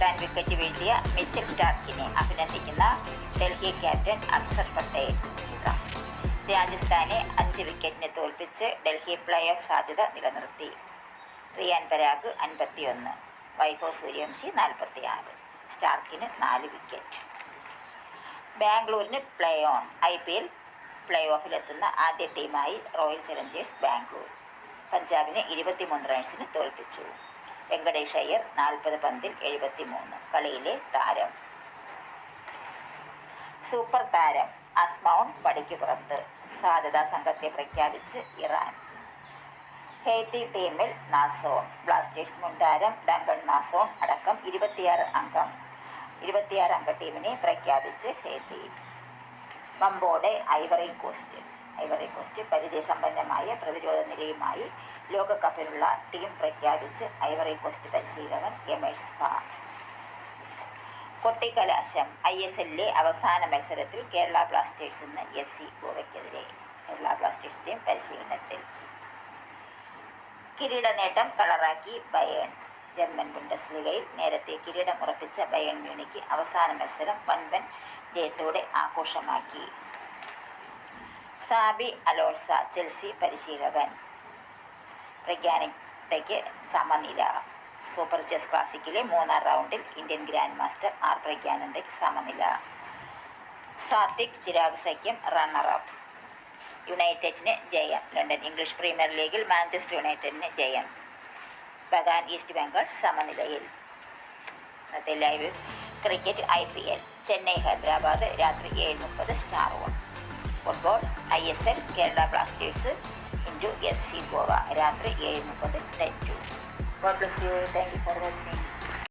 Run wicket വീഴ്ത്തിയ Mitchell സ്റ്റാർക്കിനെ അഭിനന്ദിക്കുന്ന Delhi captain Akshar Patel. രാജസ്ഥാനെ 5 വിക്കറ്റിന് തോൽപ്പിച്ച് ഡൽഹി പ്ലേ ഓഫ് സാധ്യത നിലനിർത്തി. റിയാൻ പരാഗ് 51, വൈഭവ് സൂര്യവംശി 46, സ്റ്റാർക്കിന് 4 വിക്കറ്റ്. ബാംഗ്ലൂരിന് പ്ലേ ഓൺ. IPL പ്ലേ ഓഫിലെത്തുന്ന ആദ്യ ടീമായി റോയൽ ചലഞ്ചേഴ്സ് ബാംഗ്ലൂർ പഞ്ചാബിനെ 23 റൺസിന് തോൽപ്പിച്ചു. വെങ്കടേഷ് അയ്യർ 40 പന്തിൽ 73. കളിയിലെ താരം. സൂപ്പർ താരം അസ്മൗൺ പടിക്ക് പുറത്ത്. സാധ്യതാ സംഘത്തെ പ്രഖ്യാപിച്ച് ഇറാൻ. ഹെയ്ത്തി ടീമിൽ നാസോൺ. ബ്ലാസ്റ്റേഴ്സ് മുൻ താരം ഡങ്കൺ നാസോൺ അടക്കം 26 അംഗ ടീമിനെ പ്രഖ്യാപിച്ച് ഹെയ്ത്തി. മമ്പോടെ ഐവറി കോസ്റ്റ് പരിചയസമ്പന്നമായ പ്രതിരോധ നിരയുമായി ലോകകപ്പിനുള്ള ടീം പ്രഖ്യാപിച്ച് ഐവറി കോസ്റ്റ് പരിശീലകൻ എമേഴ്സ് ഖാൻ. കൊട്ടിക്കലാശം. ISLലെ അവസാന മത്സരത്തിൽ കേരള ബ്ലാസ്റ്റേഴ്സ് ഇന്ന് FC ഗോവയ്ക്കെതിരെ. കേരള ബ്ലാസ്റ്റേഴ്സ് ടീം പരിശീലനത്തിൽ. കിരീട നേട്ടം കളറാക്കി ബയേൺ. ജർമ്മൻ ബുണ്ടസ്ലീഗയിൽ നേരത്തെ കിരീടം ഉറപ്പിച്ച ബയേൺ മ്യൂണിക്ക് അവസാന മത്സരം വൻപൻ ജയത്തോടെ ആഘോഷമാക്കി. സാബി അലോൺസ ചെൽസി പരിശീലകൻ. പ്രഗ്യാനയ്ക്ക് സമനില. സൂപ്പർ ചെസ് ക്ലാസിക്കിലെ 3ാം റൗണ്ടിൽ ഇന്ത്യൻ ഗ്രാൻഡ് മാസ്റ്റർ ആർ പ്രഗ്യാനന്ദയ്ക്ക് സമനില. സാത്വിക് ചിരാഗ് സഖ്യം റണ്ണറപ്പ്. യുണൈറ്റഡിന് ജയം. ലണ്ടൻ ഇംഗ്ലീഷ് പ്രീമിയർ ലീഗിൽ മാഞ്ചസ്റ്റർ യുണൈറ്റഡിന് ജയം. ബഗാൻ ഈസ്റ്റ് ബംഗാൾ സമനിലയിൽ. ഇന്നത്തെ live cricket IPL Chennai Hyderabad രാത്രി 7:30 star 1. Football ISL Kerala Blasters × FC Goa രാത്രി 7:30 10 2. God bless you. Thank you for watching.